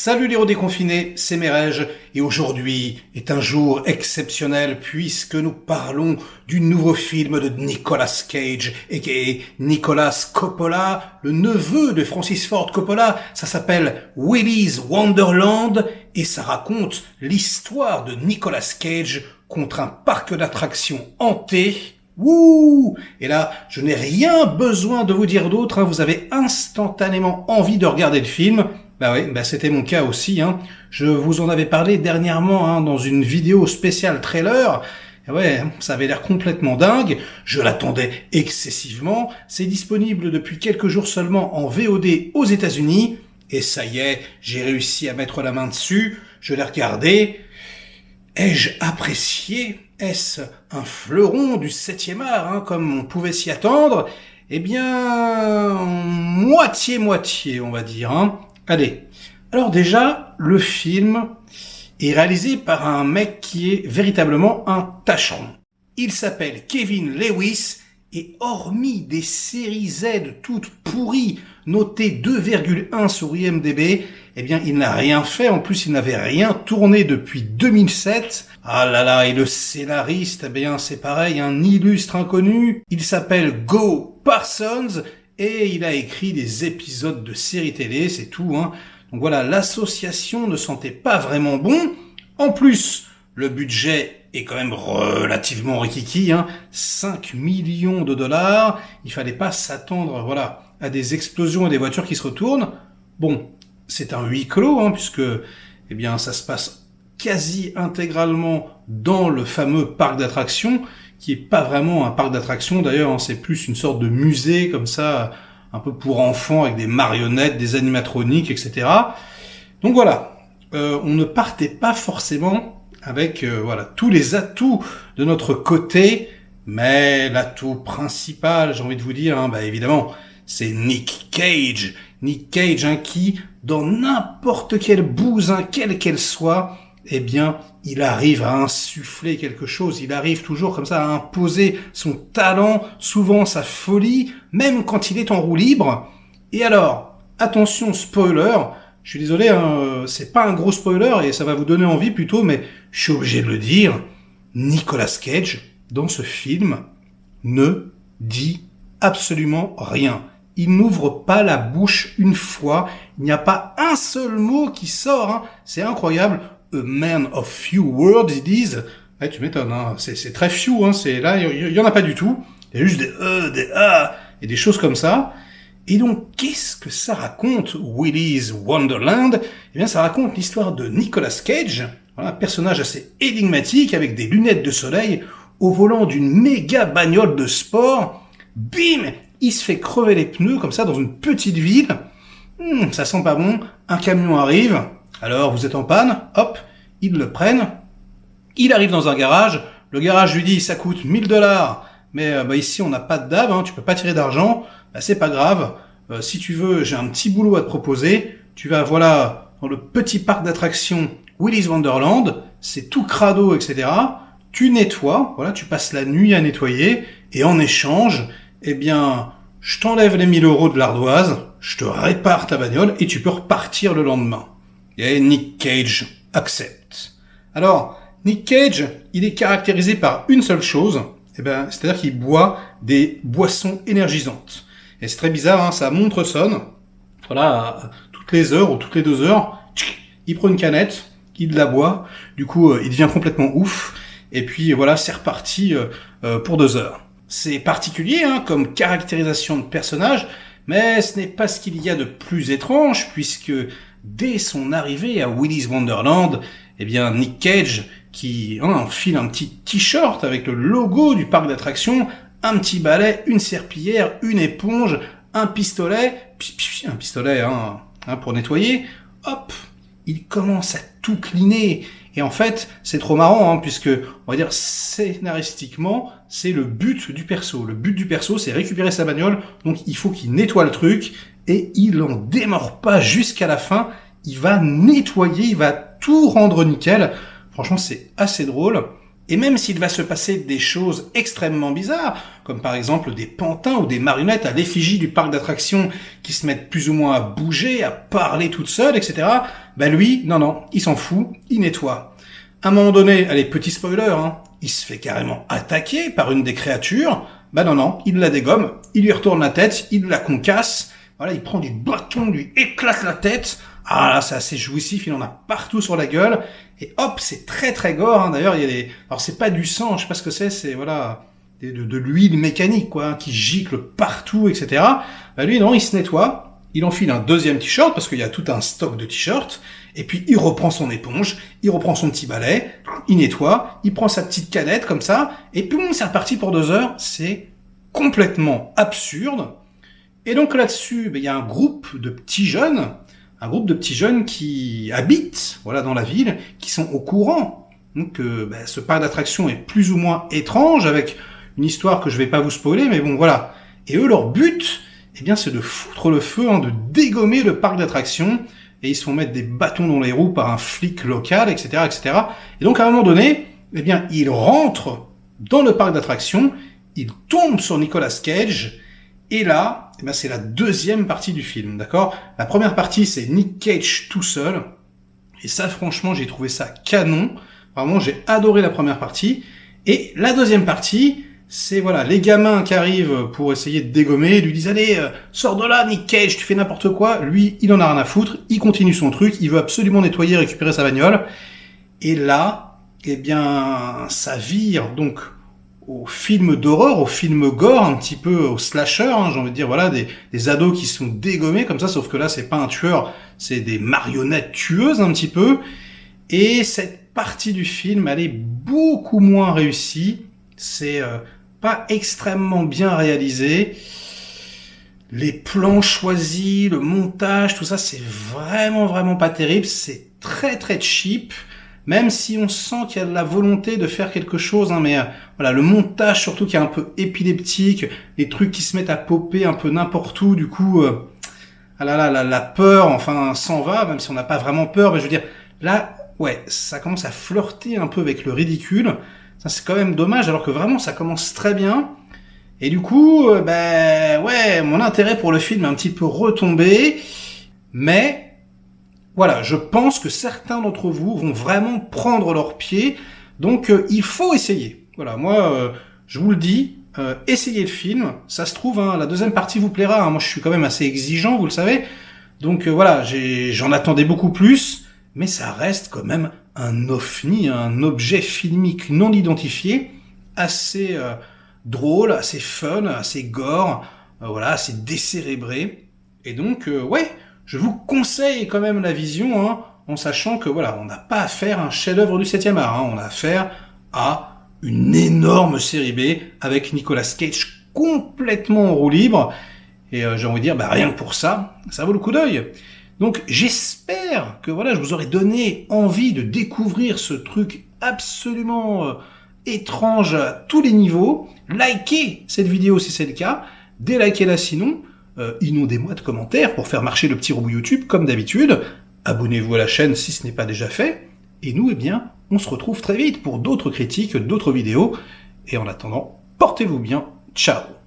Salut les héros déconfinés, c'est Merege et aujourd'hui est un jour exceptionnel puisque nous parlons du nouveau film de Nicolas Cage aka Nicolas Coppola, le neveu de Francis Ford Coppola. Ça s'appelle Willy's Wonderland et ça raconte l'histoire de Nicolas Cage contre un parc d'attractions hanté. Wouh! Et là, je n'ai rien besoin de vous dire d'autre, vous avez instantanément envie de regarder le film. Bah oui, c'était mon cas aussi, Je vous en avais parlé dernièrement, dans une vidéo spéciale trailer. Et ouais, ça avait l'air complètement dingue. Je l'attendais excessivement. C'est disponible depuis quelques jours seulement en VOD aux États-Unis. Et ça y est, j'ai réussi à mettre la main dessus. Je l'ai regardé. Ai-je apprécié? Est-ce un fleuron du 7e art, comme on pouvait s'y attendre? Eh bien, moitié-moitié, on va dire, Allez. Alors déjà, le film est réalisé par un mec qui est véritablement un tâcheron. Il s'appelle Kevin Lewis et hormis des séries Z toutes pourries, notées 2,1 sur IMDb, eh bien, il n'a rien fait. En plus, il n'avait rien tourné depuis 2007. Ah là là, et le scénariste, eh bien, c'est pareil, un illustre inconnu. Il s'appelle Go Parsons et il a écrit des épisodes de séries télé, c'est tout, Donc voilà, l'association ne sentait pas vraiment bon. En plus, le budget est quand même relativement rikiki, 5 millions de dollars. Il fallait pas s'attendre, à des explosions et des voitures qui se retournent. Bon, c'est un huis clos, puisque, eh bien, ça se passe quasi intégralement dans le fameux parc d'attractions, qui est pas vraiment un parc d'attractions d'ailleurs, c'est plus une sorte de musée comme ça, un peu pour enfants avec des marionnettes, des animatroniques, etc. Donc voilà, on ne partait pas forcément avec tous les atouts de notre côté, mais l'atout principal, j'ai envie de vous dire, évidemment, c'est Nick Cage. Nick Cage, qui, dans n'importe quelle bouse, quelle qu'elle soit, eh bien, il arrive à insuffler quelque chose, il arrive toujours comme ça à imposer son talent, souvent sa folie, même quand il est en roue libre. Et alors, attention spoiler, je suis désolé, c'est pas un gros spoiler et ça va vous donner envie plutôt, mais je suis obligé de le dire, Nicolas Cage, dans ce film, ne dit absolument rien. Il n'ouvre pas la bouche une fois, il n'y a pas un seul mot qui sort, c'est incroyable. A man of few words, ils disent. Ouais, tu m'étonnes, c'est très few, c'est là, il y en a pas du tout. Il y a juste des a et des choses comme ça. Et donc, qu'est-ce que ça raconte, Willy's Wonderland? Eh bien, ça raconte l'histoire de Nicolas Cage, un personnage assez énigmatique avec des lunettes de soleil au volant d'une méga bagnole de sport. Bim! Il se fait crever les pneus comme ça dans une petite ville. Ça sent pas bon. Un camion arrive. Alors, vous êtes en panne, hop, ils le prennent, il arrive dans un garage, le garage lui dit, ça coûte 1000 $, mais ici on n'a pas de DAB, tu peux pas tirer d'argent, c'est pas grave, si tu veux, j'ai un petit boulot à te proposer, tu vas, dans le petit parc d'attractions Willy's Wonderland, c'est tout crado, etc., tu nettoies, tu passes la nuit à nettoyer, et en échange, eh bien, je t'enlève les 1000 € de l'ardoise, je te répare ta bagnole, et tu peux repartir le lendemain. Et Nick Cage accepte. Alors, Nick Cage, il est caractérisé par une seule chose, c'est-à-dire qu'il boit des boissons énergisantes. Et c'est très bizarre, sa montre sonne, toutes les heures ou toutes les 2 heures, il prend une canette, il la boit, du coup, il devient complètement ouf, et puis c'est reparti pour 2 heures. C'est particulier, comme caractérisation de personnage, mais ce n'est pas ce qu'il y a de plus étrange, puisque dès son arrivée à Willy's Wonderland, eh bien, Nick Cage, qui enfile un petit t-shirt avec le logo du parc d'attractions, un petit balai, une serpillière, une éponge, un pistolet pour nettoyer, hop, il commence à tout cleaner. Et en fait, c'est trop marrant, puisque, on va dire, scénaristiquement, c'est le but du perso. Le but du perso, c'est récupérer sa bagnole, donc il faut qu'il nettoie le truc, et il en démord pas jusqu'à la fin, il va nettoyer, il va tout rendre nickel. Franchement, c'est assez drôle. Et même s'il va se passer des choses extrêmement bizarres, comme par exemple des pantins ou des marionnettes à l'effigie du parc d'attractions qui se mettent plus ou moins à bouger, à parler toutes seules, etc., bah lui, non, il s'en fout, il nettoie. À un moment donné, allez, petit spoiler, hein, il se fait carrément attaquer par une des créatures, bah non, il la dégomme, il lui retourne la tête, il la concasse, voilà, il prend du bâton, lui éclate la tête. Ah là, c'est assez jouissif, il en a partout sur la gueule. Et hop, c'est très très gore, hein. D'ailleurs, il y a des... Alors c'est pas du sang, je sais pas ce que c'est voilà... de l'huile mécanique, quoi, hein, qui gicle partout, etc. Bah lui, non, il se nettoie, il enfile un deuxième t-shirt, parce qu'il y a tout un stock de t-shirts, et puis il reprend son éponge, il reprend son petit balai, il nettoie, il prend sa petite canette, comme ça, et puis c'est reparti pour 2 heures. C'est complètement absurde. Et donc là-dessus, il y a un groupe de petits jeunes qui habitent, voilà, dans la ville, qui sont au courant. Donc, ce parc d'attractions est plus ou moins étrange, avec une histoire que je vais pas vous spoiler, mais bon, voilà. Et eux, leur but, c'est de foutre le feu, hein, de dégommer le parc d'attractions, et ils se font mettre des bâtons dans les roues par un flic local, etc., etc. Et donc, à un moment donné, ils rentrent dans le parc d'attractions, ils tombent sur Nicolas Cage, et là, c'est la deuxième partie du film, d'accord? La première partie, c'est Nick Cage tout seul. Et ça, franchement, j'ai trouvé ça canon. Vraiment, j'ai adoré la première partie. Et la deuxième partie, c'est voilà, les gamins qui arrivent pour essayer de dégommer, ils lui disent allez, sors de là, Nick Cage, tu fais n'importe quoi. Lui, il en a rien à foutre, il continue son truc, il veut absolument nettoyer, récupérer sa bagnole. Et là, ça vire donc au film d'horreur, au film gore, un petit peu au slasher, hein, j'ai envie de dire, voilà, des ados qui sont dégommés comme ça, sauf que là, c'est pas un tueur, c'est des marionnettes tueuses un petit peu. Et cette partie du film, elle est beaucoup moins réussie. C'est pas extrêmement bien réalisé. Les plans choisis, le montage, tout ça, c'est vraiment pas terrible. C'est très très cheap. Même si on sent qu'il y a de la volonté de faire quelque chose, hein, mais voilà, le montage surtout qui est un peu épileptique, les trucs qui se mettent à popper un peu n'importe où, du coup, la peur, enfin, s'en va, même si on n'a pas vraiment peur, mais je veux dire, là, ouais, ça commence à flirter un peu avec le ridicule. Ça, c'est quand même dommage, alors que vraiment, ça commence très bien. Et du coup, ouais, mon intérêt pour le film est un petit peu retombé, mais voilà, je pense que certains d'entre vous vont vraiment prendre leur pied, donc il faut essayer. Voilà, moi, je vous le dis, essayez le film. Ça se trouve, hein, la deuxième partie vous plaira. Hein. Moi, je suis quand même assez exigeant, vous le savez. Donc voilà, j'en attendais beaucoup plus, mais ça reste quand même un ovni, un objet filmique non identifié, assez drôle, assez fun, assez gore, voilà, assez décérébré. Et donc, ouais, je vous conseille quand même la vision, hein, en sachant que voilà, on n'a pas affaire à un chef-d'œuvre du 7e art, hein, on a affaire à une énorme série B avec Nicolas Cage complètement en roue libre. Et j'ai envie de dire, rien que pour ça, ça vaut le coup d'œil. Donc j'espère que voilà, je vous aurai donné envie de découvrir ce truc absolument étrange à tous les niveaux. Likez cette vidéo si c'est le cas, délikez-la sinon. Inondez-moi de commentaires pour faire marcher le petit robot YouTube comme d'habitude. Abonnez-vous à la chaîne si ce n'est pas déjà fait. Et nous, on se retrouve très vite pour d'autres critiques, d'autres vidéos. Et en attendant, portez-vous bien. Ciao!